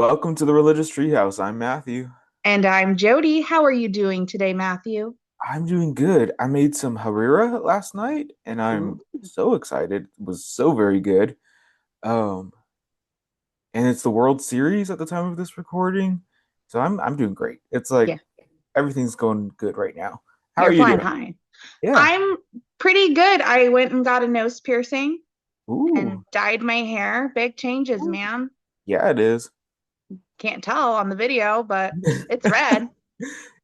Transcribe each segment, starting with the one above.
Welcome to the Religious Treehouse. I'm Matthew. And I'm Jody. How are you doing today, Matthew? I'm doing good. I made some harira last night and Ooh. I'm so excited. It was so very good. Um, and it's the World Series at the time of this recording. So I'm doing great. It's like Yeah, everything's going good right now. How are you're you flying doing? high. Yeah. I'm pretty good. I went and got a nose piercing and Ooh. dyed my hair. Big changes, Ooh. man. Yeah, it is. Can't tell on the video, but it's red.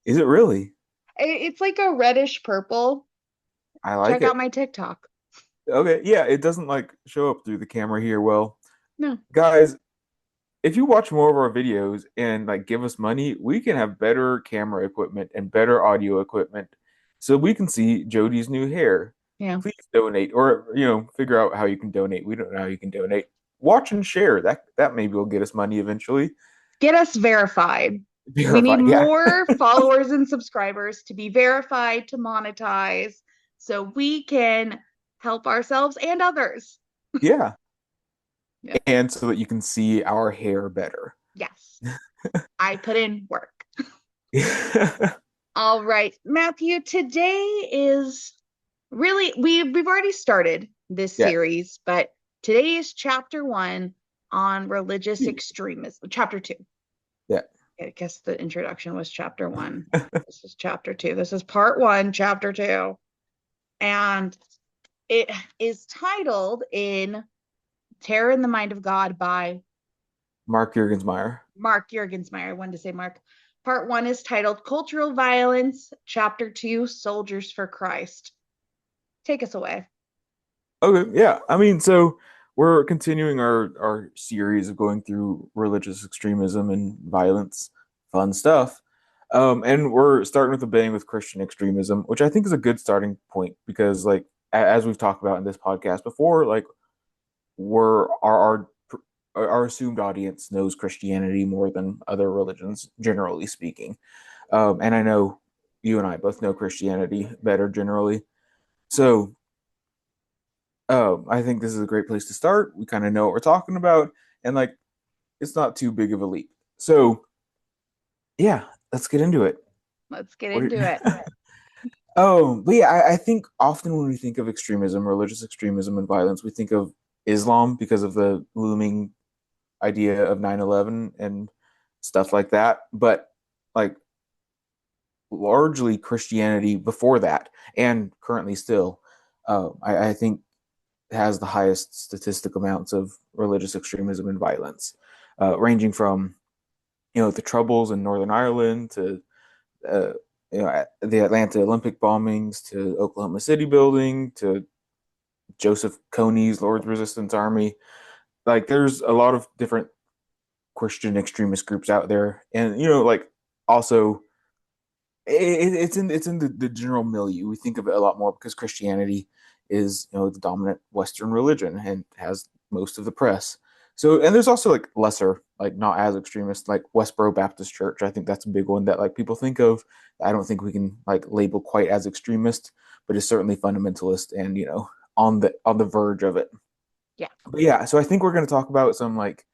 Is it really? It's like a reddish purple. I like Check it. out my TikTok. Okay, yeah, it doesn't like show up through the camera here. Well, No, guys, if you watch more of our videos and like give us money, we can have better camera equipment and better audio equipment so we can see Jody's new hair. yeah. Please donate or figure out how you can donate. We don't know how you can donate. Watch and share. That maybe will get us money eventually. Get us verified. We need Verified. Yeah. more followers and subscribers to be verified to monetize so we can help ourselves and others. Yeah. Yeah. And so that you can see our hair better. Yes. I put in work. All right, Matthew, today is really we've already started this Yeah. series, but today is chapter 1 on religious extremism. Chapter 2. Yeah. I guess the introduction was chapter 1. This is chapter 2. This is part 1, chapter 2. And it is titled in Terror in the Mind of God by Mark Jurgensmeyer. Mark Jurgensmeyer. I wanted to say Mark. Part 1 is titled Cultural Violence. Chapter 2, Soldiers for Christ. Take us away. Okay, yeah. I mean, so we're continuing our series of going through religious extremism and violence, fun stuff. And we're starting with a bang with Christian extremism, which I think is a good starting point because, like, as we've talked about in this podcast before, like, we're our assumed audience knows Christianity more than other religions, generally speaking. And I know you and I both know Christianity better generally. So I think this is a great place to start. We kind of know what we're talking about, and like it's not too big of a leap. So yeah, let's get into it. Let's get What into it. oh, but yeah, I think often when we think of extremism, religious extremism and violence, we think of Islam because of the looming idea of 9/11 and stuff like that. But like largely Christianity before that and currently still, I think has the highest statistical amounts of religious extremism and violence, ranging from the troubles in Northern Ireland to uh, the Atlanta Olympic bombings to Oklahoma City building to Joseph Kony's Lord's Resistance Army. Like there's a lot of different Christian extremist groups out there, and like also it's in the general milieu. We think of it a lot more because Christianity is the dominant Western religion and has most of the press. So and there's also like lesser, like not as extremist, like Westboro Baptist Church. I think that's a big one that like people think of. I don't think we can like label quite as extremist, but it's certainly fundamentalist and on the verge of it. Yeah. But yeah, so I think we're going to talk about some like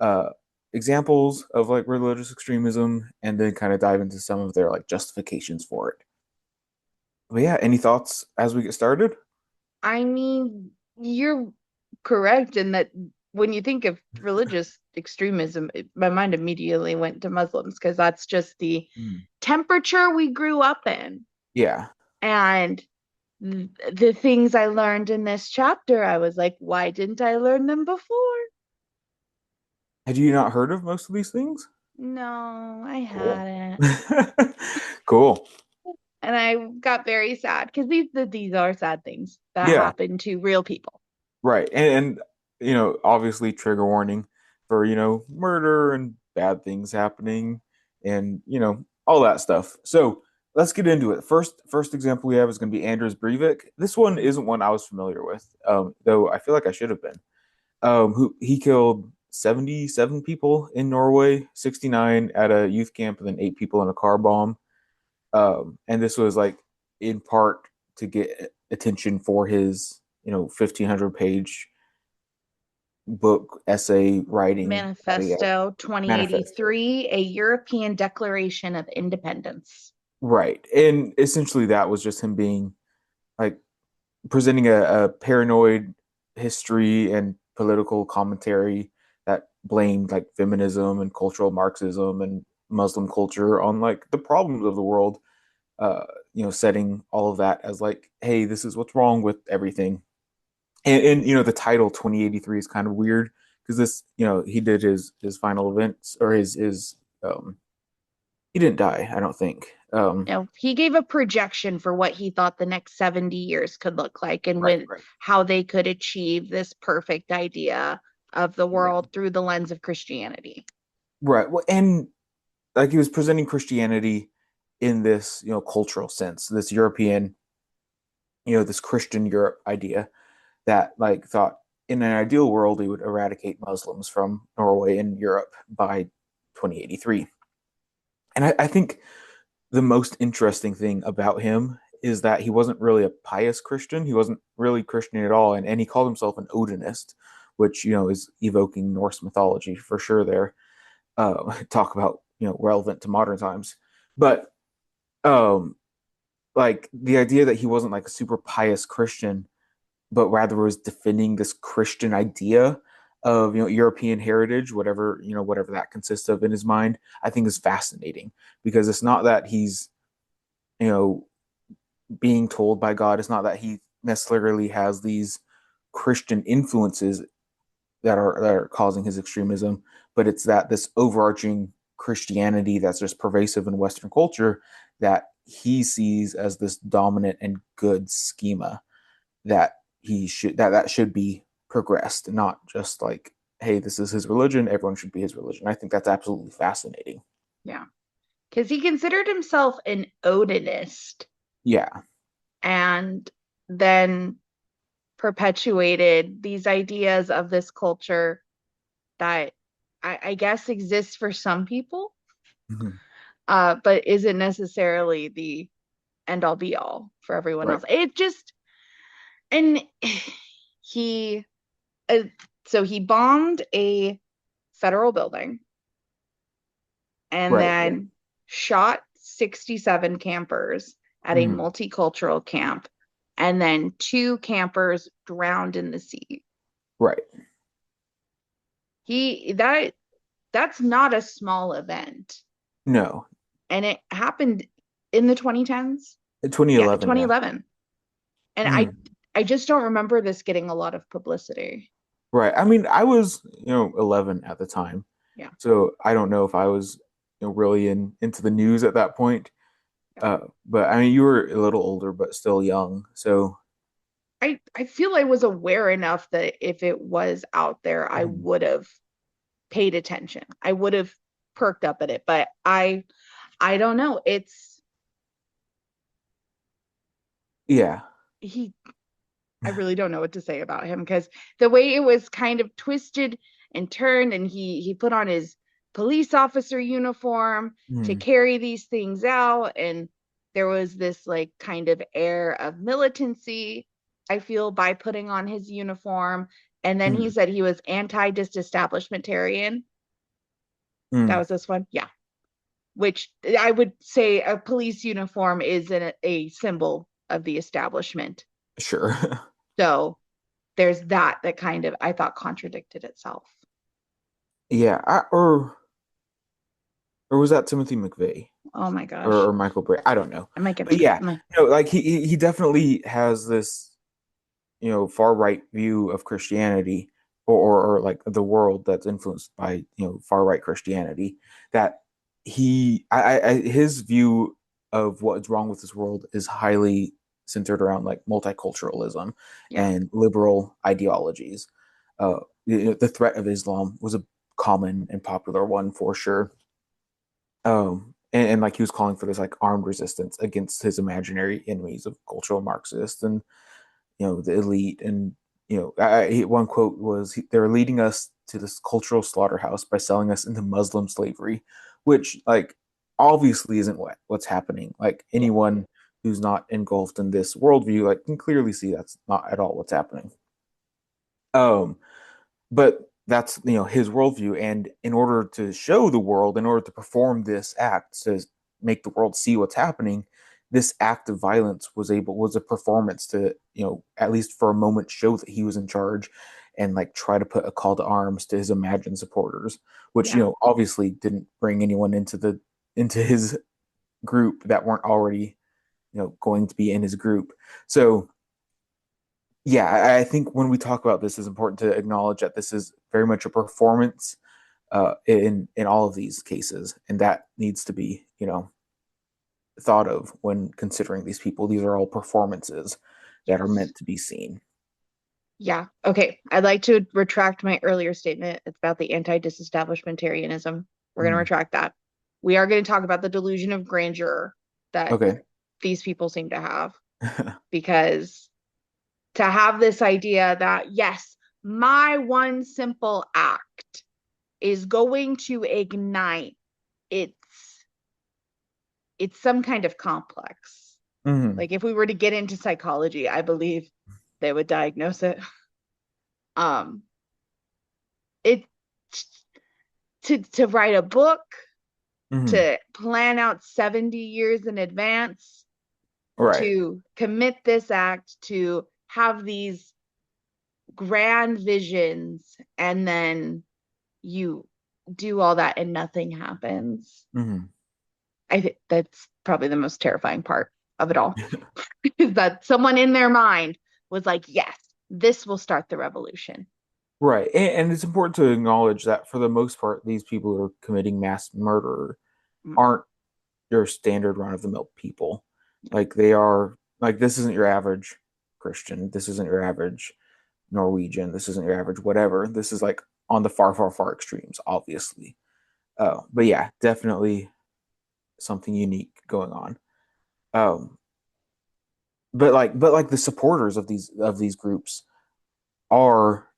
uh examples of like religious extremism and then kind of dive into some of their like justifications for it. But yeah, any thoughts as we get started? I mean, you're correct in that when you think of religious extremism, my mind immediately went to Muslims because that's just the Mm. temperature we grew up in. Yeah. And the things I learned in this chapter, I was like, why didn't I learn them before? Had you not heard of most of these things? No, I Cool. hadn't. Cool. And I got very sad because these are sad things that Yeah, happen to real people. right. And obviously trigger warning for, murder and bad things happening and, all that stuff. So let's get into it. First example we have is going to be Anders Breivik. This one isn't one I was familiar with, though I feel like I should have been. Who he killed 77 people in Norway, 69 at a youth camp, and then 8 people in a car bomb. And this was like in part to get attention for his 1,500 page book, essay writing, Manifesto manifesto. 2083, a European Declaration of Independence. Right. And essentially that was just him being like presenting a paranoid history and political commentary that blamed like feminism and cultural Marxism and Muslim culture on like the problems of the world. Uh, setting all of that as like, hey, this is what's wrong with everything. And the title 2083 is kind of weird because this, he did his final events or his he didn't die, I don't think. No, he gave a projection for what he thought the next 70 years could look like and Right, with right, how they could achieve this perfect idea of the yeah, world through the lens of Christianity. right. Well, and like he was presenting Christianity in this, cultural sense, this European, this Christian Europe idea that like thought in an ideal world he would eradicate Muslims from Norway and Europe by 2083. And I think the most interesting thing about him is that he wasn't really a pious Christian. He wasn't really Christian at all, and he called himself an Odinist, which is evoking Norse mythology for sure. There, talk about relevant to modern times, but um, like the idea that he wasn't like a super pious Christian, but rather was defending this Christian idea of European heritage, whatever that consists of in his mind, I think is fascinating because it's not that he's you know being told by God. It's not that he necessarily has these Christian influences that are causing his extremism, but it's that this overarching Christianity that's just pervasive in Western culture that he sees as this dominant and good schema that that should be progressed, not just like, hey, this is his religion, everyone should be his religion. I think that's absolutely fascinating. Yeah. Because he considered himself an Odinist Yeah. and then perpetuated these ideas of this culture that I guess exists for some people, Mhm. but isn't necessarily the end all be all for everyone Right. else. It just, and he, uh, so he bombed a federal building and Right. Yeah. then shot 67 campers at a Mhm. multicultural camp, and then two campers drowned in the sea. Right. He that's not a small event. No. And it happened in the 2010s. In Yeah, 2011, yeah. 2011. And Mhm. I just don't remember this getting a lot of publicity. Right. I mean, I was, 11 at the time. Yeah. So I don't know if I was, really into the news at that point. But I mean, you were a little older, but still young. So, I feel I was aware enough that if it was out there, I mhm. would have paid attention. I would have perked up at it, but I don't know. It's Yeah. he I really don't know what to say about him because the way it was kind of twisted and turned, and he put on his police officer uniform to Mhm. carry these things out, and there was this like kind of air of militancy, I feel, by putting on his uniform. And then he Mhm. said he was anti-disestablishmentarian. That Mhm. was this one, yeah. Which I would say a police uniform is a symbol of the establishment. Sure. So there's that kind of I thought contradicted itself. Yeah. Or was that Timothy McVeigh Oh my or, gosh. or Michael Bray? I don't know. I might get But them. yeah, like he definitely has this, far right view of Christianity or like the world that's influenced by, far right Christianity that his view of what's wrong with this world is highly centered around like multiculturalism Yeah. and liberal ideologies. The threat of Islam was a common and popular one for sure. And like he was calling for this like armed resistance against his imaginary enemies of cultural Marxists and the elite. And one quote was, "They're leading us to this cultural slaughterhouse by selling us into Muslim slavery," which like obviously isn't what's happening. Like Yeah. anyone who's not engulfed in this worldview like can clearly see that's not at all what's happening. Um, but that's his worldview, and in order to show the world, in order to perform this act to make the world see what's happening, this act of violence was a performance to at least for a moment show that he was in charge, and like try to put a call to arms to his imagined supporters, which Yeah. obviously didn't bring anyone into his group that weren't already going to be in his group. So yeah, I think when we talk about this, it's important to acknowledge that this is very much a performance in all of these cases, and that needs to be thought of when considering these people. These are all performances that are Yes. meant to be seen. Yeah. Okay. I'd like to retract my earlier statement. It's about the anti-disestablishmentarianism. We're going to Mm. retract that. We are going to talk about the delusion of grandeur that Okay. these people seem to have, because to have this idea that, yes, my one simple act is going to ignite, it's it's some kind of complex. Hmm. Like if we were to get into psychology, I believe they would diagnose it. Um, it to write a book, Hmm. to plan out 70 years in advance, Right. to commit this act, to have these grand visions, and then you do all that and nothing happens. Hmm. I think that's probably the most terrifying part of it all. Is that someone in their mind was like, yes, this will start the revolution. Right. And it's important to acknowledge that for the most part, these people who are committing mass murder Mm, aren't your standard run of the mill people. Like they are like this isn't your average Christian. This isn't your average Norwegian. This isn't your average whatever. This is like on the far, far, far extremes, obviously. But yeah, definitely something unique going on. Um, but like the supporters of these groups are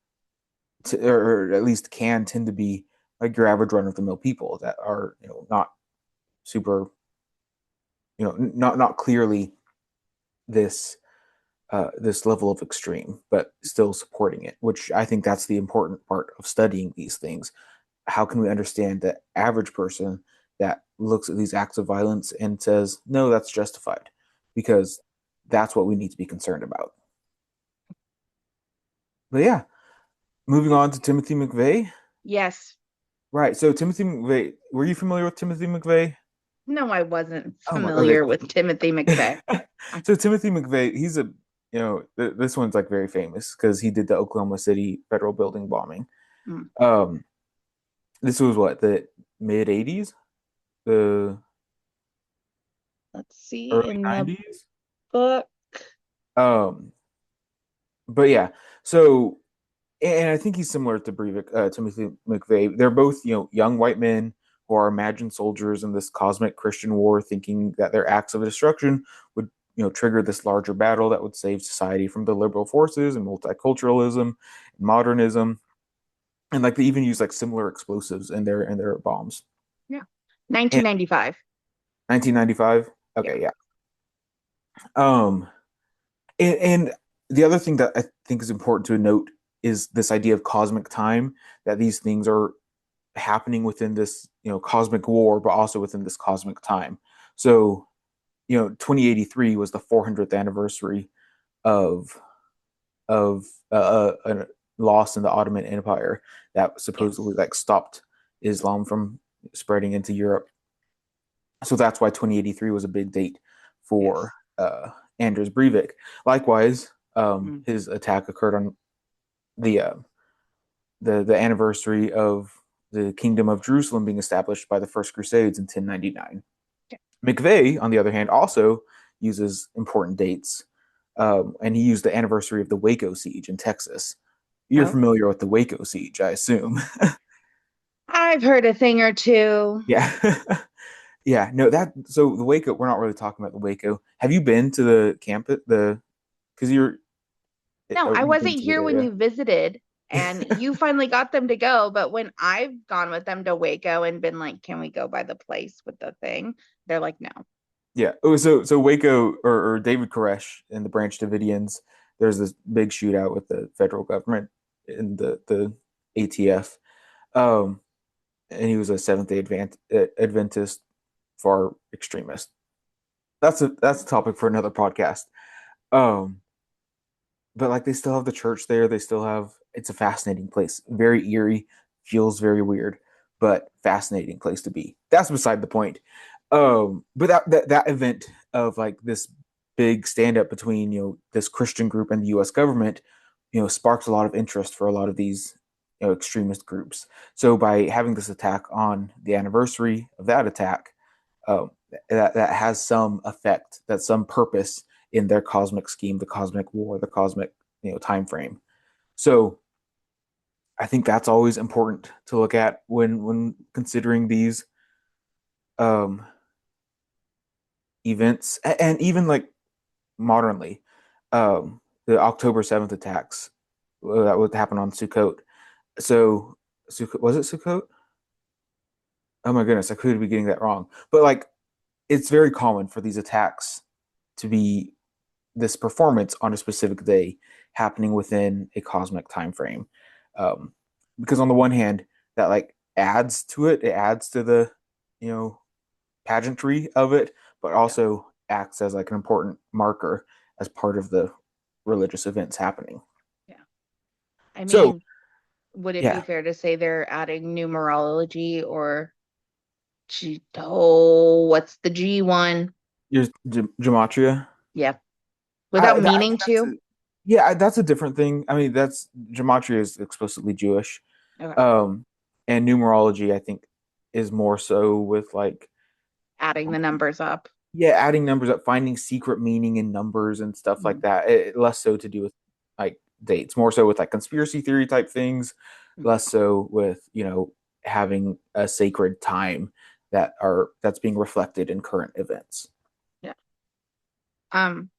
or at least can tend to be like your average run of the mill people that are not super not clearly this this level of extreme, but still supporting it, which I think that's the important part of studying these things. How can we understand the average person that looks at these acts of violence and says, no, that's justified? Because that's what we need to be concerned about. But yeah, moving on to Timothy McVeigh. Yes. Right. So Timothy McVeigh, were you familiar with Timothy McVeigh? No, I wasn't Oh my, okay. familiar with Timothy McVeigh. So Timothy McVeigh, he's this one's like very famous because he did the Oklahoma City federal building bombing. Mm. Um, this was what, the mid 80s, the Let's see early in the 90s. book. Um, but yeah, so and I think he's similar to Breivik, Timothy McVeigh. They're both young white men who are imagined soldiers in this cosmic Christian war, thinking that their acts of destruction would trigger this larger battle that would save society from the liberal forces and multiculturalism and modernism, and like they even use like similar explosives in their bombs. Yeah. And 1995. 1995. Yeah. Okay, yeah. Um, and the other thing that I think is important to note is this idea of cosmic time, that these things are happening within this cosmic war, but also within this cosmic time. So 2083 was the 400th anniversary of a loss in the Ottoman Empire that supposedly Yes. like stopped Islam from spreading into Europe. So that's why 2083 was a big date for Yes. Anders Breivik. Likewise, Mm. his attack occurred on the the anniversary of the Kingdom of Jerusalem being established by the First Crusades in 1099. Yeah. McVeigh, on the other hand, also uses important dates, and he used the anniversary of the Waco siege in Texas. You're Oh, familiar with the Waco siege, I assume. I've heard a thing or two. Yeah. Yeah, no, that so the Waco, we're not really talking about the Waco. Have you been to the campus, the because No, I you've been wasn't to it, here when area? you visited, and you finally got them to go. But when I've gone with them to Waco and been like, can we go by the place with the thing? They're like, no. Yeah. Oh, so Waco or David Koresh and the Branch Davidians, there's this big shootout with the federal government in the ATF. Um, and he was a Seventh-day Adventist far extremist. That's a topic for another podcast. Um, but like they still have the church there. They still have it's a fascinating place. Very eerie, feels very weird, but fascinating place to be. That's beside the point. But that event of like this big stand up between this Christian group and the U.S. government, sparks a lot of interest for a lot of these extremist groups. So by having this attack on the anniversary of that attack, that has some effect, that some purpose in their cosmic scheme, the cosmic war, the cosmic time frame. So I think that's always important to look at when considering these um, events, and even like modernly, the October 7th attacks that would happen on Sukkot. So, was it Sukkot? Oh my goodness, I could be getting that wrong. But like, it's very common for these attacks to be this performance on a specific day happening within a cosmic time frame. Um, because on the one hand, that like adds to it, it adds to the, you know, pageantry of it, but Yeah. also acts as like an important marker as part of the religious events happening. Yeah. I So, mean, would it be yeah, fair to say they're adding numerology or what's the G one? your gematria. Yeah. Without I meaning think that's to? that's a different thing. I mean, that's gematria is explicitly Jewish, Okay. um, and numerology I think is more so with like Adding the numbers up. yeah, adding numbers up, finding secret meaning in numbers and stuff like Mhm. that. Less so to do with like dates, more so with like conspiracy theory type things, Mhm. less so with having a sacred time that's being reflected in current events. Yeah. Um,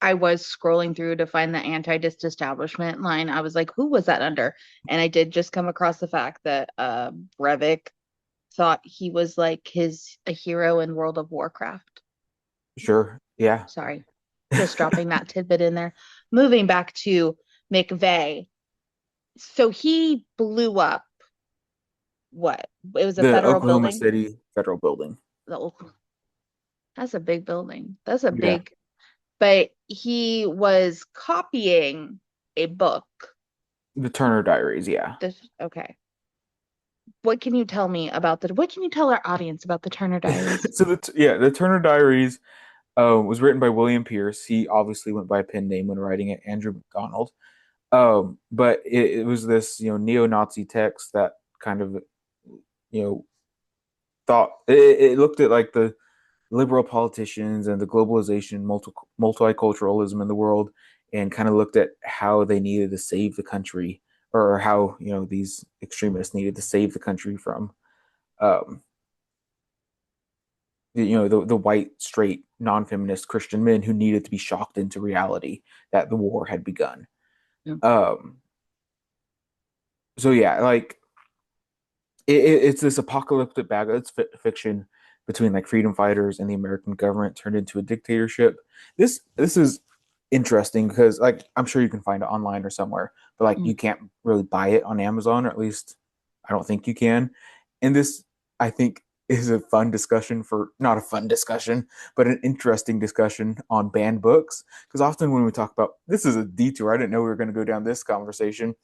I was scrolling through to find the anti-disestablishment line. I was like, who was that under? And I did just come across the fact that Brevik thought he was like a hero in World of Warcraft. Sure, yeah. Sorry, just dropping that tidbit in there. Moving back to McVeigh. So he blew up what? It was a The federal Oklahoma building. City federal building. The That's a big building. That's a Yeah, big, but he was copying a book. the Turner Diaries. Yeah. Okay. What can you tell our audience about the Turner Diaries? So the Turner Diaries was written by William Pierce. He obviously went by a pen name when writing it, Andrew McDonald. But it was this neo-Nazi text that kind of you know thought it looked at like the liberal politicians and the globalization, multiculturalism in the world, and kind of looked at how they needed to save the country, or how these extremists needed to save the country from um, the white, straight, non-feminist Christian men who needed to be shocked into reality that the war had begun. Yeah. Um, so yeah, like it's this apocalyptic bag. It's fiction between like freedom fighters and the American government turned into a dictatorship. This is interesting because like I'm sure you can find it online or somewhere, but like Mm. you can't really buy it on Amazon, or at least I don't think you can. And this I think is a fun discussion for not a fun discussion, but an interesting discussion on banned books. Because often when we talk about this is a detour, I didn't know we were going to go down this conversation,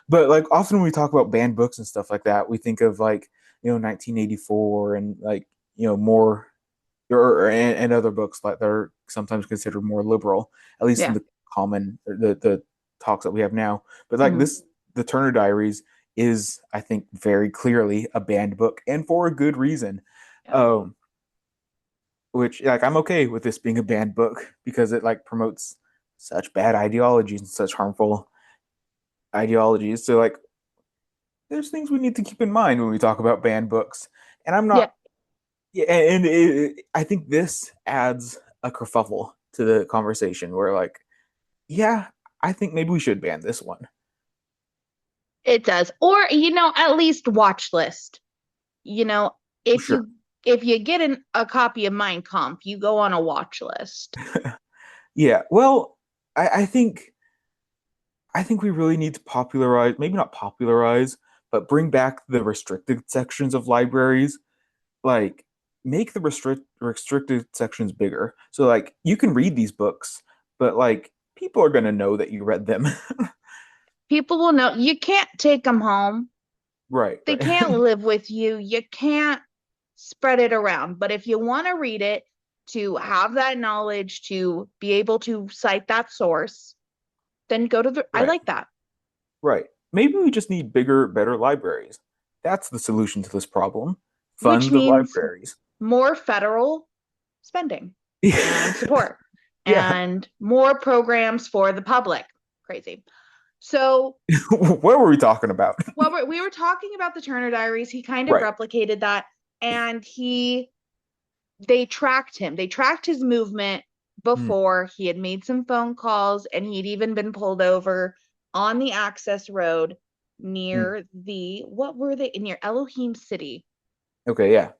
but like often when we talk about banned books and stuff like that, we think of like 1984 and like more and other books like that are sometimes considered more liberal, at least in Yeah. the common the talks that we have now. But like Mhm. this, the Turner Diaries is, I think, very clearly a banned book, and for a good reason. Yeah. Um, which like I'm okay with this being a banned book because it like promotes such bad ideologies and such harmful ideologies. So like there's things we need to keep in mind when we talk about banned books. And I'm Yeah. not, yeah, and I think this adds a kerfuffle to the conversation where, like, yeah, I think maybe we should ban this one. It does. Or, at least watch list. You know, if Sure. you get a copy of Mein Kampf, you go on a watch list. Yeah. Well, I think we really need to popularize, maybe not popularize, but bring back the restricted sections of libraries. Like, make the restricted sections bigger. So like you can read these books, but like people are gonna know that you read them. People will know. You can't take them home. Right, They right. can't live with you. You can't spread it around. But if you want to read it, to have that knowledge, to be able to cite that source, then go to the. I Right, like that. right. Maybe we just need bigger, better libraries. That's the solution to this problem. Which Fund the means libraries. more federal spending and support Yeah. and more programs for the public. Crazy. So, What were we talking about? well, we were talking about the Turner Diaries. He kind of Right. replicated that, and they tracked him. They tracked his movement Mm, before. He had made some phone calls, and he'd even been pulled over on the access road mm. near what were they, near Elohim City. Okay, yeah.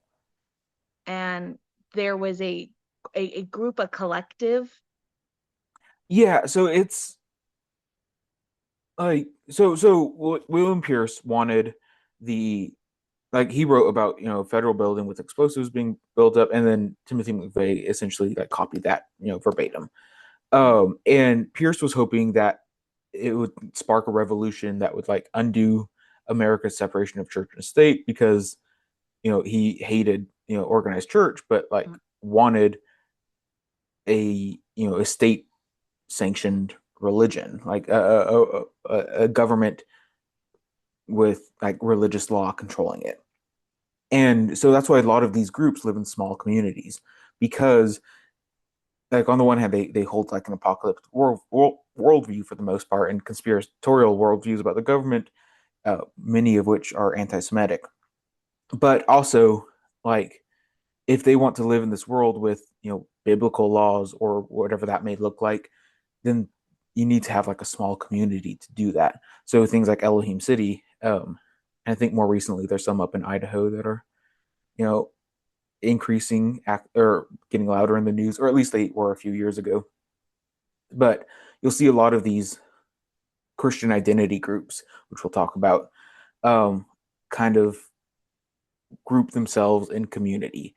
And there was a group, a collective. Yeah, so it's like William Pierce wanted the like he wrote about federal building with explosives being built up, and then Timothy McVeigh essentially like copied that verbatim. And Pierce was hoping that it would spark a revolution that would like undo America's separation of church and state, because he hated organized church, but like wanted a state sanctioned religion, like a government with like religious law controlling it. And so that's why a lot of these groups live in small communities, because like on the one hand they hold like an apocalyptic worldview for the most part, and conspiratorial worldviews about the government, many of which are anti-Semitic. But also, like, if they want to live in this world with biblical laws or whatever that may look like, then you need to have like a small community to do that. So things like Elohim City, and I think more recently there's some up in Idaho that are you know increasing or getting louder in the news, or at least they were a few years ago. But you'll see a lot of these Christian identity groups, which we'll talk about, um, kind of group themselves in community.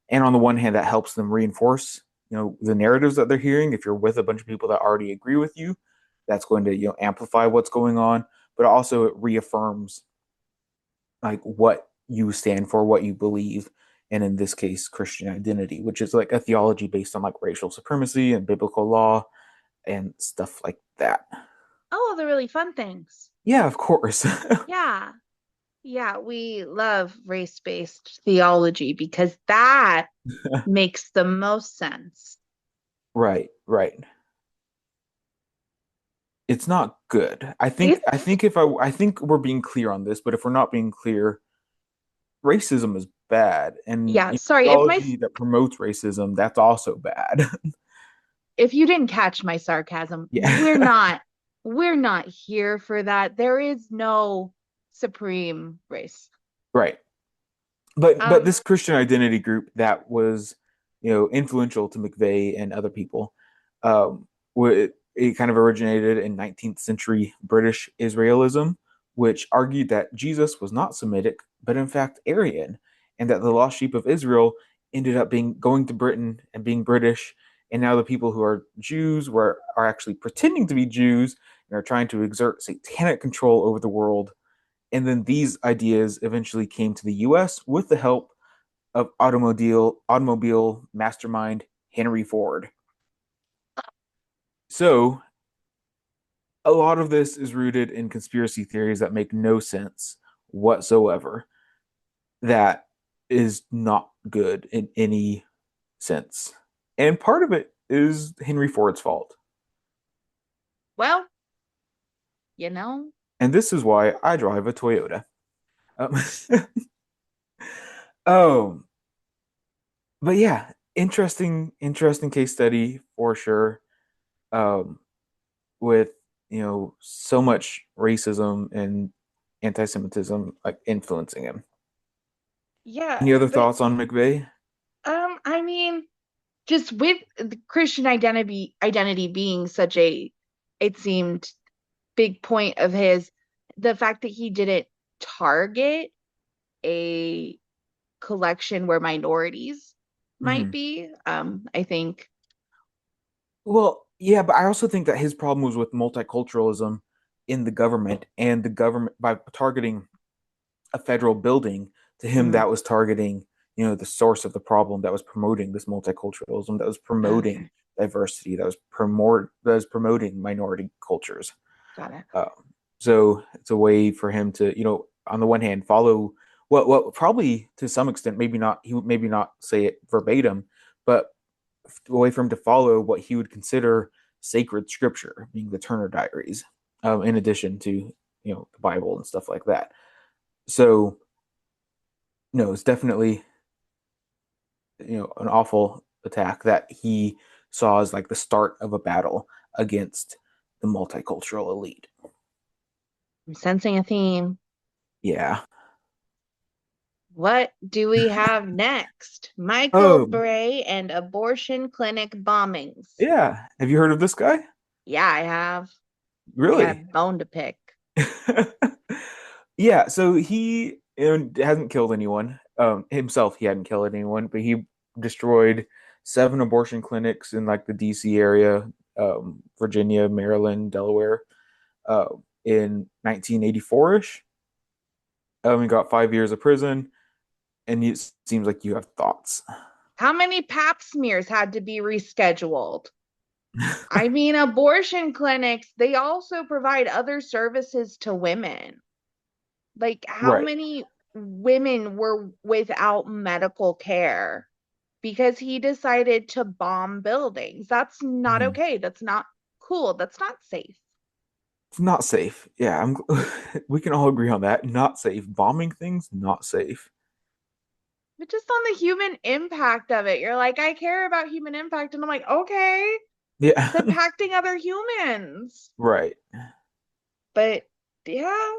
And on the one hand, that helps them reinforce, the narratives that they're hearing. If you're with a bunch of people that already agree with you, that's going to, amplify what's going on. But also it reaffirms like what you stand for, what you believe, and in this case, Christian identity, which is like a theology based on like racial supremacy and biblical law and stuff like that. Oh, the really fun things. Yeah, of course. Yeah. Yeah, we love race-based theology because that makes the most sense. Right, right. It's not good. I think It's I think if I think we're being clear on this, but if we're not being clear, racism is bad, and yeah, sorry, theology that promotes racism, that's also bad. if you didn't catch my sarcasm, Yeah. we're not here for that. There is no supreme race. Right. But Um, this Christian identity group that was, influential to McVeigh and other people, it kind of originated in 19th century British Israelism, which argued that Jesus was not Semitic, but in fact Aryan, and that the lost sheep of Israel ended up being going to Britain and being British, and now the people who are Jews are actually pretending to be Jews and are trying to exert satanic control over the world. And then these ideas eventually came to the US with the help of automobile mastermind Henry Ford. So a lot of this is rooted in conspiracy theories that make no sense whatsoever. That is not good in any sense. And part of it is Henry Ford's fault. well, you know, And this is why I drive a Toyota. Um, oh, but yeah, interesting case study for sure. Um, with so much racism and anti-Semitism like influencing him. yeah, Any other but thoughts on McVeigh? I mean, just with the Christian identity being such a, it seemed, big point of his, the fact that he didn't target a collection where minorities might Hmm. be. I think. Well, yeah, but I also think that his problem was with multiculturalism in the government, and the government by targeting a federal building, to him Mm, that was targeting, the source of the problem, that was promoting this multiculturalism, that was promoting okay, diversity, that was promoting minority cultures. got it. Uh, so it's a way for him to, on the one hand, follow what probably to some extent, maybe not, he would maybe not say it verbatim, but a way for him to follow what he would consider sacred scripture, being the Turner Diaries, in addition to, the Bible and stuff like that. So no, it's definitely, an awful attack that he saw as like the start of a battle against the multicultural elite. I'm sensing a theme. Yeah. What do we have next? Michael Oh, Bray and abortion clinic bombings. yeah. Have you heard of this guy? Yeah, I have. I got a Really? bone to pick. Yeah. So he, hasn't killed anyone. Himself, he hadn't killed anyone, but he destroyed 7 abortion clinics in like the DC area, Virginia, Maryland, Delaware, uh, in 1984-ish. He got 5 years of prison, and it seems like you have thoughts. How many pap smears had to be rescheduled? I mean, abortion clinics, they also provide other services to women. Like, how Right. many women were without medical care because he decided to bomb buildings? That's not Mhm. okay. That's not cool. That's not safe. It's not safe. Yeah, we can all agree on that. Not safe. Bombing things, not safe. But just on the human impact of it, you're like, I care about human impact. And I'm like, okay, Yeah. it's impacting other humans. Right. But yeah,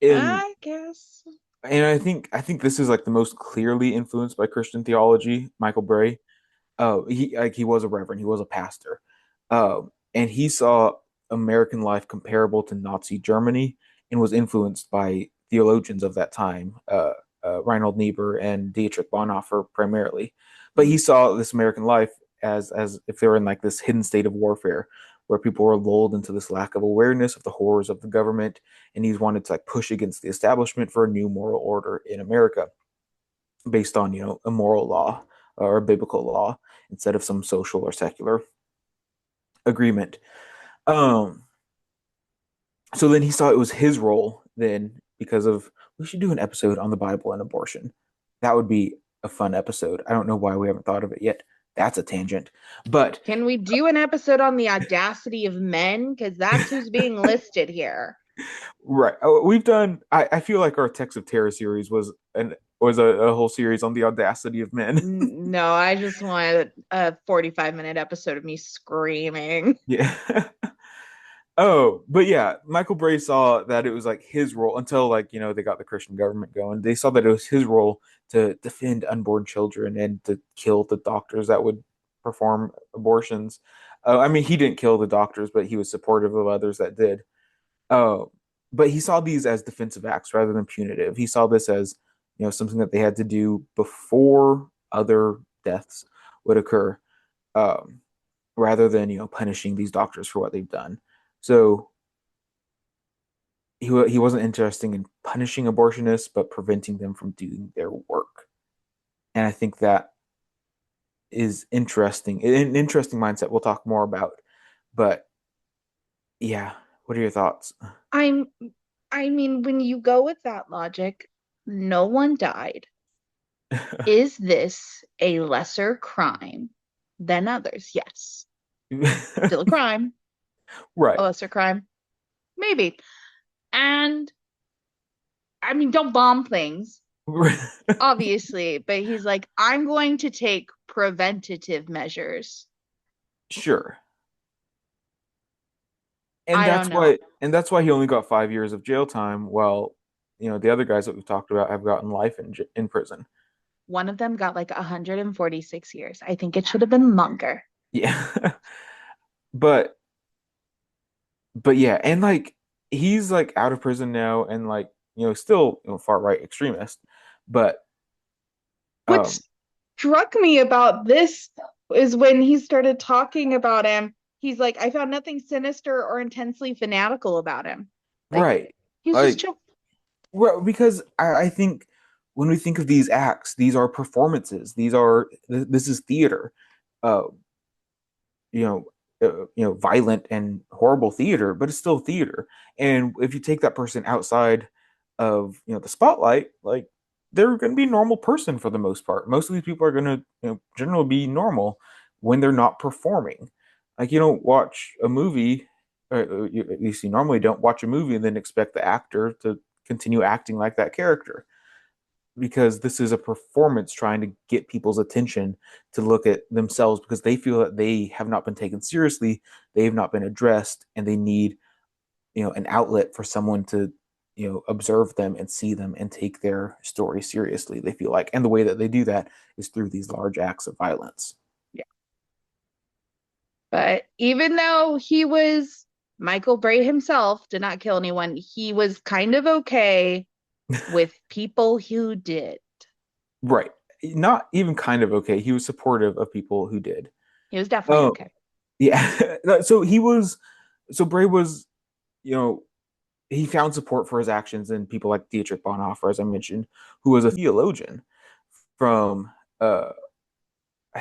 And I guess. I think this is like the most clearly influenced by Christian theology, Michael Bray. He was a reverend, he was a pastor. And he saw American life comparable to Nazi Germany, and was influenced by theologians of that time, Reinhold Niebuhr and Dietrich Bonhoeffer primarily. But he saw this American life as if they were in like this hidden state of warfare, where people were lulled into this lack of awareness of the horrors of the government, and he's wanted to like push against the establishment for a new moral order in America based on, a moral law or a biblical law instead of some social or secular agreement. Um, so then he saw it was his role then, because of, we should do an episode on the Bible and abortion. That would be a fun episode. I don't know why we haven't thought of it yet. That's a tangent. But Can we do an episode on the audacity of men? Because that's who's being listed here. right. We've done, I feel like our Text of Terror series was a whole series on the audacity of men. No, I just wanted a 45-minute episode of me screaming. Yeah. Oh, but yeah, Michael Bray saw that it was like his role until, like, they got the Christian government going. They saw that it was his role to defend unborn children and to kill the doctors that would perform abortions. I mean, he didn't kill the doctors, but he was supportive of others that did. Uh, but he saw these as defensive acts rather than punitive. He saw this as, something that they had to do before other deaths would occur, um, rather than, punishing these doctors for what they've done. So he wasn't interested in punishing abortionists, but preventing them from doing their work. And I think that is interesting, an interesting mindset we'll talk more about. But yeah, what are your thoughts? I'm I mean, when you go with that logic, no one died. Is this a lesser crime than others? Yes. Still a crime, a Right. lesser crime, maybe. And I mean, don't bomb things, obviously, but he's like, I'm going to take preventative measures. Sure. And I that's don't know. why he only got 5 years of jail time, while, the other guys that we've talked about have gotten life in prison. One of them got like 146 years. I think it should have been longer. Yeah. But but yeah, and like he's like out of prison now, and like still far right extremist, but What um, struck me about this is when he started talking about him, he's like, I found nothing sinister or intensely fanatical about him. Like, right, he's just like chill. well, because I think when we think of these acts, these are performances. This is theater. Uh, you know, violent and horrible theater, but it's still theater. And if you take that person outside of the spotlight, like they're going to be a normal person for the most part. Most of these people are going to generally be normal when they're not performing. Like you don't watch a movie, or at least you normally don't watch a movie and then expect the actor to continue acting like that character, because this is a performance trying to get people's attention to look at themselves because they feel that they have not been taken seriously, they have not been addressed, and they need an outlet for someone to observe them and see them and take their story seriously, they feel like. And the way that they do that is through these large acts of violence. Yeah. But even though he was Michael Bray himself did not kill anyone, he was kind of okay with people who did. Right. Not even kind of okay, he was supportive of people who did. He was definitely Oh, okay. yeah. So Bray was, you know he found support for his actions in people like Dietrich Bonhoeffer, as I mentioned, who was a theologian from, I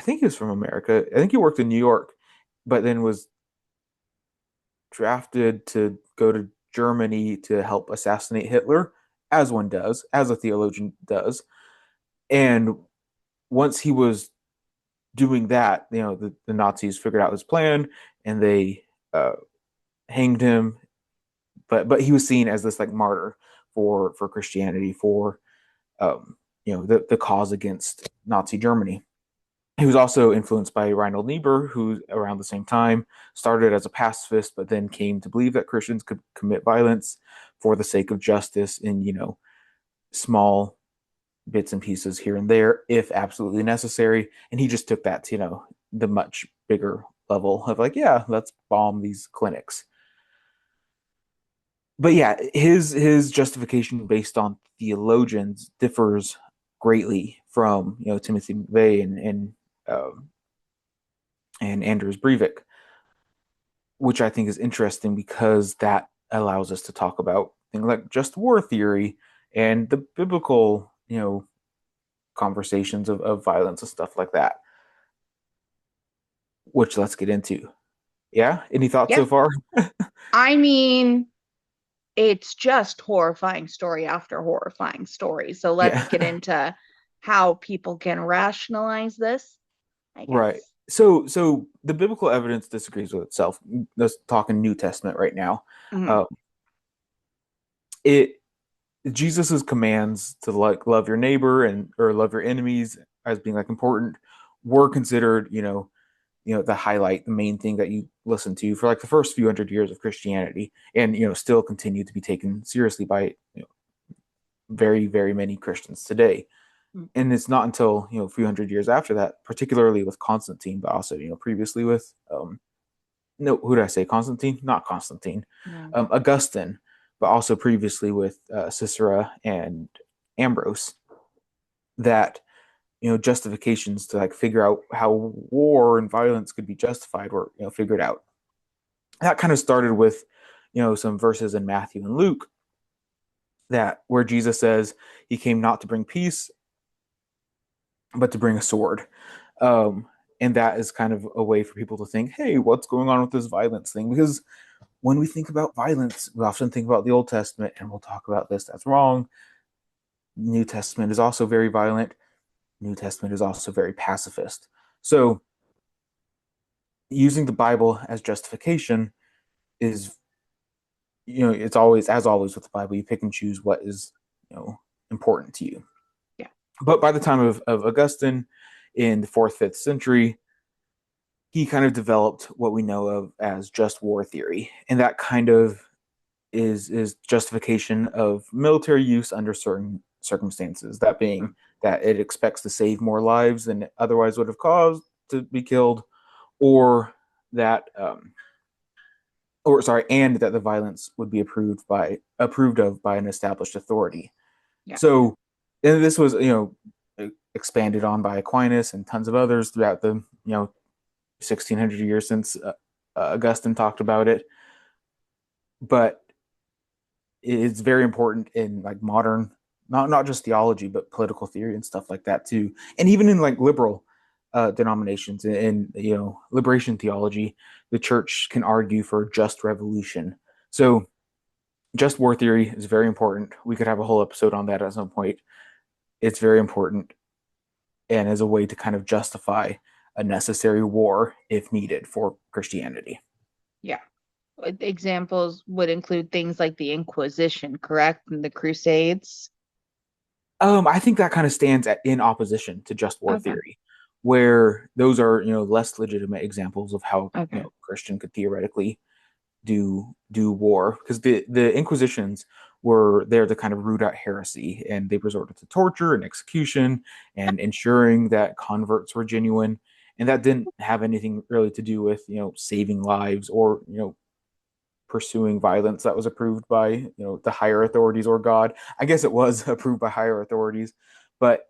think he was from America. I think he worked in New York, but then was drafted to go to Germany to help assassinate Hitler, as one does, as a theologian does. And once he was doing that, the Nazis figured out his plan and they uh, hanged him. But he was seen as this like martyr for Christianity, for the cause against Nazi Germany. He was also influenced by Reinhold Niebuhr, who around the same time started as a pacifist, but then came to believe that Christians could commit violence for the sake of justice in small bits and pieces here and there, if absolutely necessary. And he just took that to the much bigger level of like, yeah, let's bomb these clinics. But yeah, his justification based on theologians differs greatly from Timothy McVeigh um, and Anders Brievik, which I think is interesting because that allows us to talk about things like just war theory and the biblical conversations of violence and stuff like that. Which let's get into. Yeah, any thoughts Yeah. so far? I mean, it's just horrifying story after horrifying story. So let's get Yeah. into how people can rationalize this, I Right. guess. So the biblical evidence disagrees with itself. Let's talk in New Testament right now. Mhm. Uh, it Jesus's commands to like love your neighbor and or love your enemies as being like important were considered, the highlight, the main thing that you listen to for like the first few hundred years of Christianity, and still continue to be taken seriously by very, very many Christians today. Mm. And it's not until a few hundred years after that, particularly with Constantine, but also previously with no, who did I say? Constantine? Not Constantine. No. Augustine, but also previously with Cicero and Ambrose, that justifications to like figure out how war and violence could be justified were figured out. That kind of started with some verses in Matthew and Luke, that where Jesus says he came not to bring peace but to bring a sword. Um, and that is kind of a way for people to think, hey, what's going on with this violence thing? Because when we think about violence, we often think about the Old Testament, and we'll talk about this. That's wrong. New Testament is also very violent. New Testament is also very pacifist. So using the Bible as justification is, it's always, as always with the Bible, you pick and choose what is, important to you. Yeah. But by the time of Augustine in the fourth, fifth century, he kind of developed what we know of as just war theory. And that kind of is justification of military use under certain circumstances. That being that it expects to save more lives than it otherwise would have caused to be killed, or that and that the violence would be approved of by an established authority. Yeah. So, and this was, expanded on by Aquinas and tons of others throughout the, 1600 years since Augustine talked about it. But it's very important in like modern, not just theology, but political theory and stuff like that too. And even in like liberal denominations and, liberation theology, the church can argue for just revolution. So just war theory is very important. We could have a whole episode on that at some point. It's very important, and as a way to kind of justify a necessary war if needed for Christianity. Yeah. Examples would include things like the Inquisition, correct? And the Crusades. I think that kind of stands in opposition to just war Okay. theory, where those are, less legitimate examples of how, Okay. Christian could theoretically do war, because the Inquisitions were there to kind of root out heresy, and they resorted to torture and execution and ensuring that converts were genuine, and that didn't have anything really to do with saving lives or pursuing violence that was approved by the higher authorities or God. I guess it was approved by higher authorities, but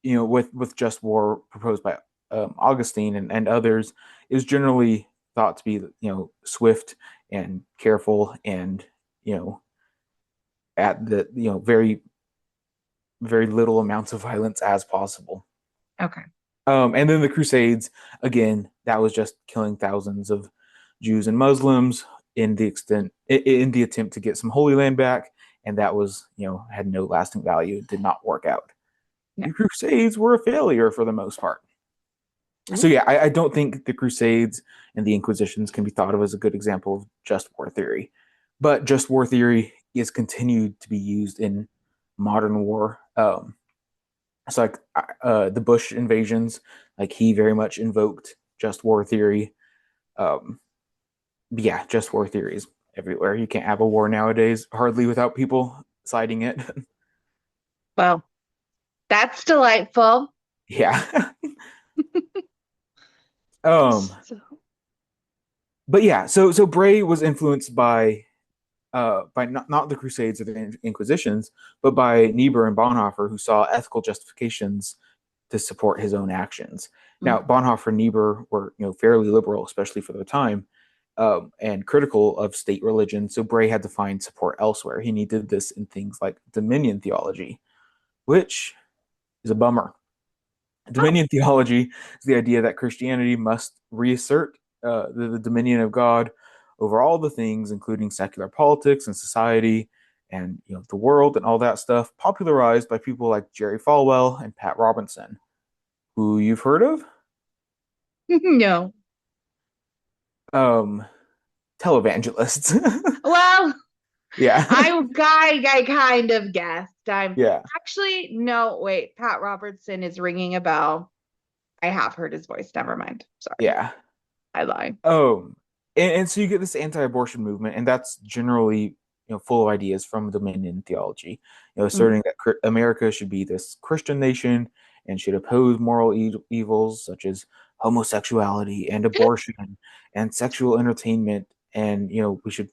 with just war proposed by Augustine and others, it was generally thought to be swift and careful and at the very very little amounts of violence as possible. Okay. And then the Crusades, again, that was just killing thousands of Jews and Muslims in the attempt to get some Holy Land back, and that was had no lasting value, did not work out. Yeah. The Crusades were a failure for the most part. So yeah, I don't think the Crusades and the Inquisitions can be thought of as a good example of just war theory, but just war theory is continued to be used in modern war. So like the Bush invasions, like he very much invoked just war theory. Yeah, just war theories everywhere. You can't have a war nowadays hardly without people citing it. Well, that's delightful. Yeah. um, So, but yeah, so Bray was influenced by not the Crusades or the Inquisitions, but by Niebuhr and Bonhoeffer, who saw ethical justifications to support his own actions. Now, Bonhoeffer and Niebuhr were fairly liberal, especially for their time, and critical of state religion. So Bray had to find support elsewhere. He needed this in things like dominion theology, which is a bummer. Dominion theology is the idea that Christianity must reassert the dominion of God over all the things, including secular politics and society and the world and all that stuff, popularized by people like Jerry Falwell and Pat Robinson, who you've heard of. no. Um, Televangelists. Well, Yeah. I kind of guessed. I'm Yeah. actually no. Wait, Pat Robertson is ringing a bell. I have heard his voice. Never mind. Sorry, Yeah. I lied. Oh, and so you get this anti-abortion movement, and that's generally full of ideas from Dominion theology, asserting that America should be this Christian nation and should oppose moral evils such as homosexuality and abortion and sexual entertainment, and we should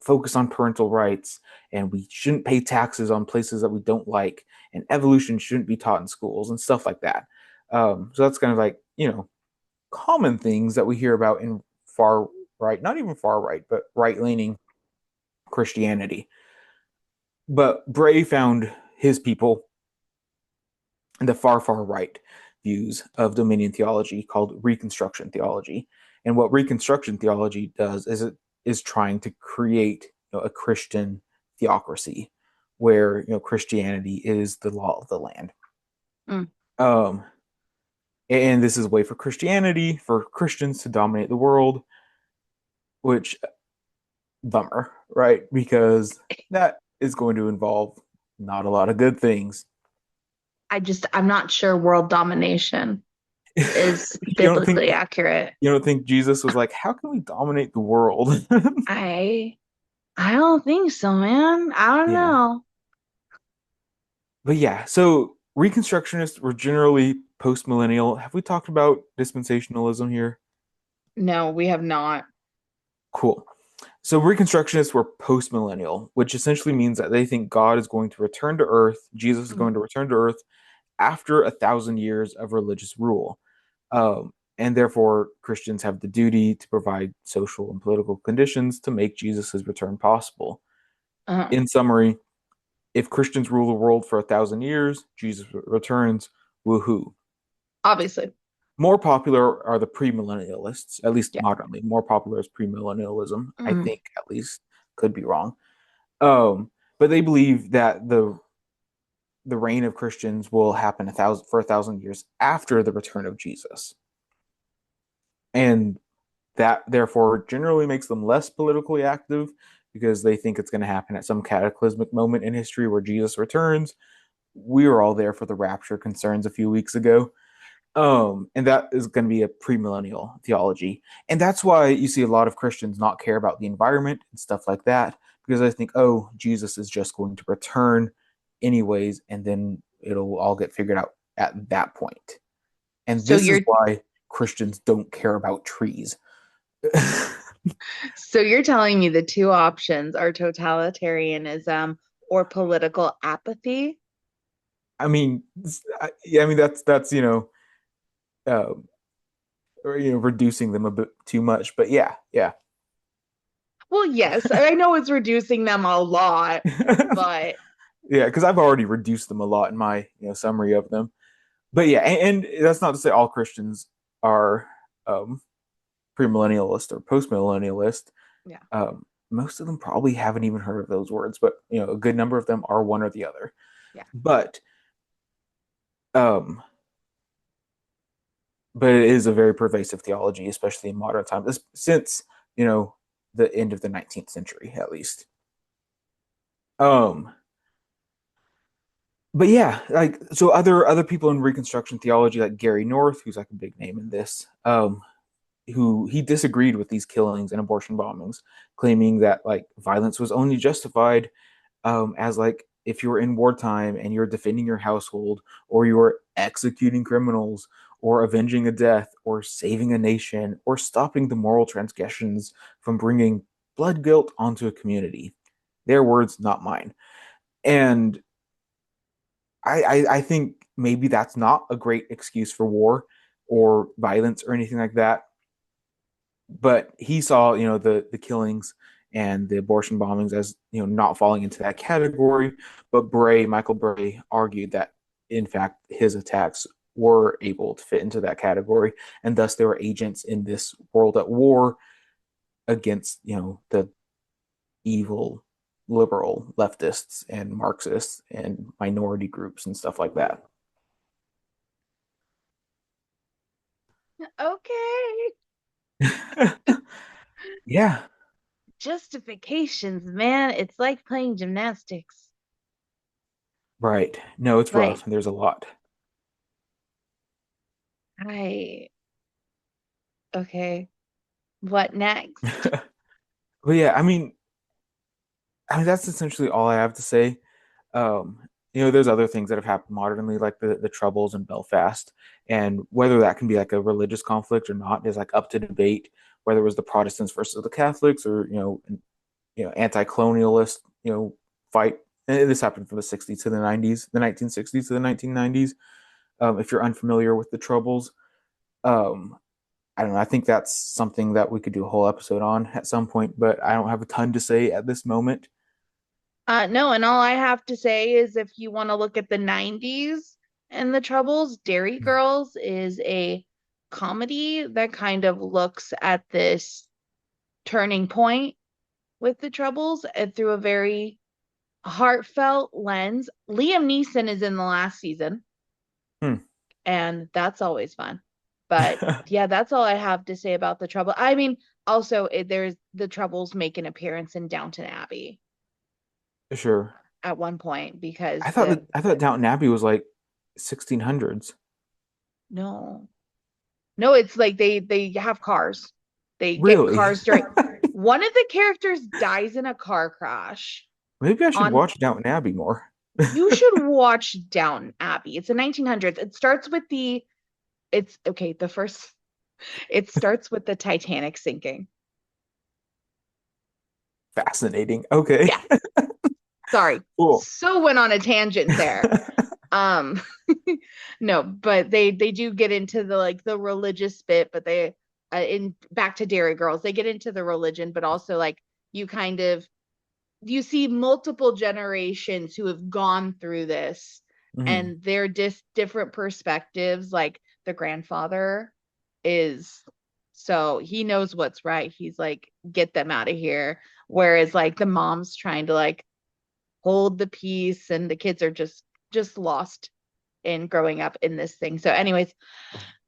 focus on parental rights, and we shouldn't pay taxes on places that we don't like, and evolution shouldn't be taught in schools and stuff like that. So that's kind of like common things that we hear about in far right, not even far right, but right leaning Christianity. But Bray found his people in the far right views of dominion theology called Reconstruction theology. And what Reconstruction theology does is it is trying to create a Christian theocracy where Christianity is the law of the land. Um, and this is a way for Christianity, for Christians to dominate the world, which bummer, right? Because that is going to involve not a lot of good things. I'm not sure world domination is You don't think biblically accurate. you don't think Jesus was like, how can we dominate the world? I don't think so, man. I don't Yeah. know. But yeah, so Reconstructionists were generally post-millennial. Have we talked about dispensationalism here? No, we have not. Cool. So Reconstructionists were post-millennial, which essentially means that they think God is going to return to Earth, Jesus is Mhm. going to return to Earth after 1,000 years of religious rule. And therefore, Christians have the duty to provide social and political conditions to make Jesus' return possible. Uh-huh. In summary, if Christians rule the world for 1,000 years, Jesus returns, woohoo. Obviously. More popular are the premillennialists, at least Yeah. modernly. More popular is premillennialism, I Mm. think, at least. Could be wrong. But they believe that the reign of Christians will happen 1,000 years after the return of Jesus, and that therefore generally makes them less politically active because they think it's going to happen at some cataclysmic moment in history where Jesus returns. We were all there for the rapture concerns a few weeks ago. And that is going to be a premillennial theology. And that's why you see a lot of Christians not care about the environment and stuff like that, because I think, oh, Jesus is just going to return anyways, and then it'll all get figured out at that point. And So this is you're why Christians don't care about trees. so you're telling me the two options are totalitarianism or political apathy? I mean, yeah, I mean that's uh, reducing them a bit too much, but yeah, yeah. Well, yes, I know it's reducing them a lot, but Yeah, because I've already reduced them a lot in my summary of them. But yeah, and that's not to say all Christians are um, premillennialist or postmillennialist. yeah. Most of them probably haven't even heard of those words, but a good number of them are one or the other. Yeah. But um, but it is a very pervasive theology, especially in modern times, since you know the end of the 19th century, at least. Um, but yeah, like so, other people in Reconstruction theology, like Gary North, who's like a big name in this, who he disagreed with these killings and abortion bombings, claiming that like violence was only justified as like if you're in wartime and you're defending your household, or you're executing criminals, or avenging a death, or saving a nation, or stopping the moral transgressions from bringing blood guilt onto a community. Their words, not mine. And I think maybe that's not a great excuse for war or violence or anything like that. But he saw, the killings and the abortion bombings as, not falling into that category. But Michael Bray, argued that in fact his attacks were able to fit into that category, and thus they were agents in this world at war against, the evil liberal leftists and Marxists and minority groups and stuff like that. Okay. Yeah, Justifications, man. It's like playing gymnastics. right. No, it's Like, rough, and there's a lot. I, okay, what next? But yeah, I mean, that's essentially all I have to say. Um, there's other things that have happened modernly, like the Troubles in Belfast, and whether that can be like a religious conflict or not is like up to debate. Whether it was the Protestants versus the Catholics, or anti-colonialist, fight. And this happened from the '60s to the '90s, the 1960s to the 1990s. If you're unfamiliar with the Troubles, um, I don't know. I think that's something that we could do a whole episode on at some point, but I don't have a ton to say at this moment. No, and all I have to say is if you want to look at the 90s and the Troubles, Dairy Girls is a comedy that kind of looks at this turning point with the Troubles and through a very heartfelt lens. Liam Neeson is in the last season, Hmm. and that's always fun. But yeah, that's all I have to say about the Trouble. I mean, also there's the Troubles make an appearance in Downton Abbey Sure. at one point because I thought Downton Abbey was like 1600s. no, no, it's like they have cars. They get Really? cars during one of the characters dies in a car crash Maybe I should on watch Downton Abbey more. you should watch Downton Abbey. It's the 1900s. It starts with it's okay, the first it starts with the Titanic sinking. Fascinating. Okay. Yeah, sorry. Cool. So went on a tangent there. Um no, but they do get into the like the religious bit, but they in back to Dairy Girls, they get into the religion, but also like you kind of you see multiple generations who have gone through this Mhm. and their different perspectives. Like the grandfather is so he knows what's right. He's like, get them out of here. Whereas like the mom's trying to like hold the peace and the kids are just lost in growing up in this thing. So anyways,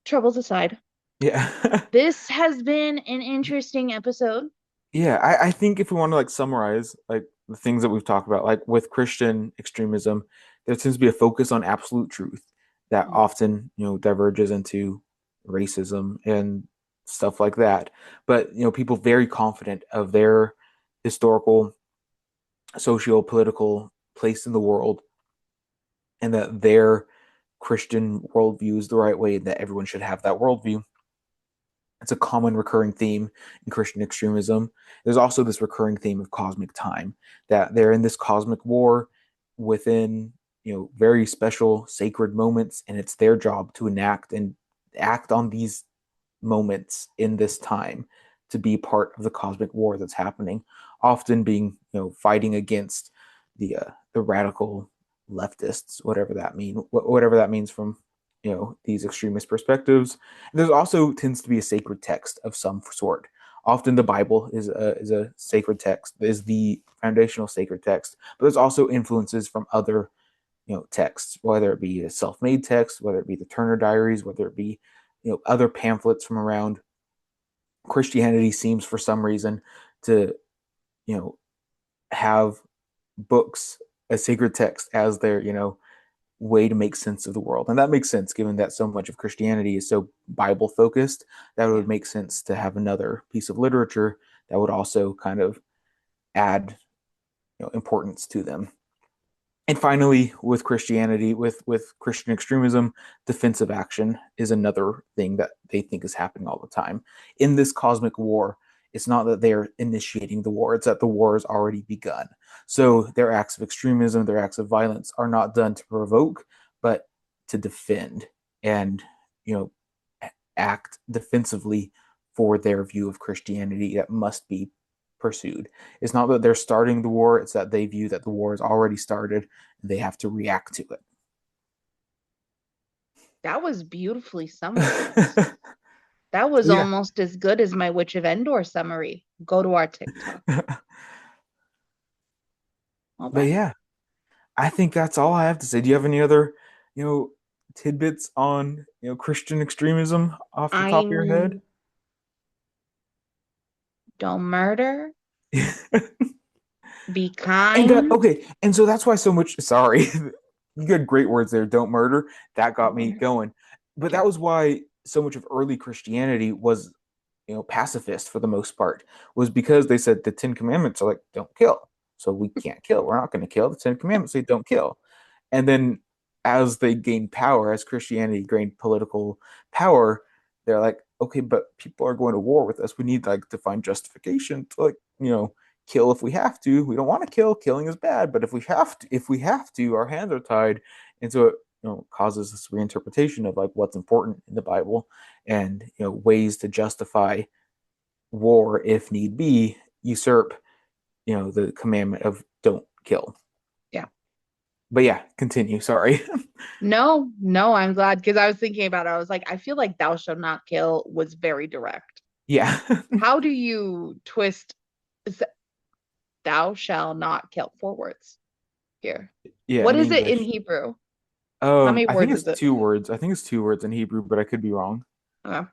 troubles aside, Yeah. this has been an interesting episode. Yeah, I think if we want to like summarize like the things that we've talked about, like with Christian extremism, there tends to be a focus on absolute truth that Mm, often, diverges into racism and stuff like that. But, people very confident of their historical, socio-political place in the world and that their Christian worldview is the right way and that everyone should have that worldview. It's a common recurring theme in Christian extremism. There's also this recurring theme of cosmic time, that they're in this cosmic war within, very special sacred moments, and it's their job to enact and act on these moments in this time to be part of the cosmic war that's happening, often being, fighting against the radical leftists, whatever that means from these extremist perspectives. And there's also tends to be a sacred text of some sort. Often the Bible is a sacred text, is the foundational sacred text, but there's also influences from other texts, whether it be a self-made text, whether it be the Turner Diaries, whether it be other pamphlets from around. Christianity seems for some reason to you know have books as sacred text as their way to make sense of the world. And that makes sense given that so much of Christianity is so Bible focused. That yeah. would make sense to have another piece of literature that would also kind of add importance to them. And finally, with Christianity, with Christian extremism, defensive action is another thing that they think is happening all the time. In this cosmic war, it's not that they're initiating the war, it's that the war has already begun. So their acts of extremism, their acts of violence are not done to provoke, but to defend and, you know, act defensively for their view of Christianity that must be pursued. It's not that they're starting the war, it's that they view that the war has already started and they have to react to That was beautifully summarized. it. That So was yeah. almost as good as my Witch of Endor summary. Go to our TikTok. All But right. yeah, I think that's all I have to say. Do you have any other, you know, tidbits on, Christian extremism off the I top of your head? mean, don't murder, be And kind. okay, and so that's why so much. Sorry, you had great words there. Don't murder. That got me Okay. going. But that was why so much of early Christianity was, pacifist for the most part, was because they said the Ten Commandments are like don't kill, so we can't kill. We're not going to kill. The Ten Commandments say don't kill, and then as they gained power, as Christianity gained political power, they're like, okay, but people are going to war with us. We need like to find justification to like, kill if we have to. We don't want to kill. Killing is bad, but if we have to, our hands are tied, and so it causes this reinterpretation of like what's important in the Bible and ways to justify war if need be, usurp the commandment of don't kill. Yeah. But yeah, continue. Sorry. No, no, I'm glad because I was thinking about it. I was like, I feel like thou shalt not kill was very direct. Yeah. How do you twist thou shall not kill forwards here? Yeah, What in is it in English. Hebrew? How many I think words it's is it? two words. I think it's two words in Hebrew, but I could be wrong. Okay.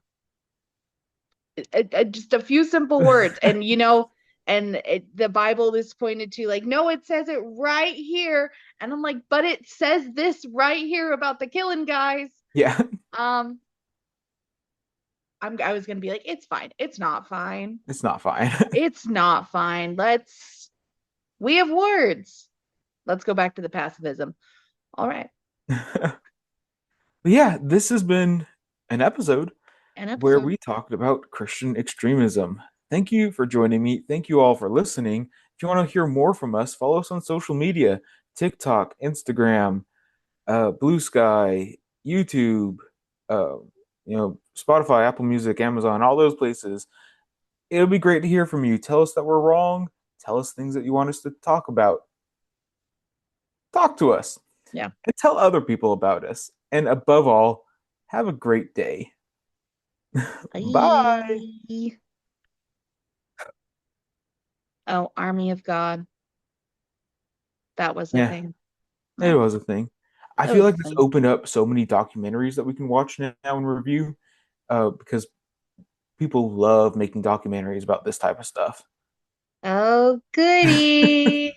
Just a few simple words. And, the Bible is pointed to like, no, it says it right here. And I'm like, but it says this right here about the killing guys. Yeah. Um, I was gonna be like, it's fine. It's not fine. It's not fine. It's not fine. We have words. Let's go back to the pacifism. All right. But yeah, this has been an episode An where episode. we talked about Christian extremism. Thank you for joining me. Thank you all for listening, If you want to hear more from us, follow us on social media: TikTok, Instagram, Blue Sky, YouTube, uh, Spotify, Apple Music, Amazon, all those places. It'll be great to hear from you. Tell us that we're wrong. Tell us things that you want us to talk about. Talk to us Yeah. and tell other people about us. And above all, have a great day. Bye. Bye. Oh, Army of God. That was a Yeah, thing. it No, was a thing. I that feel was a like this thing. opened up so many documentaries that we can watch now and review, because people love making documentaries about this type of stuff. Oh, goody.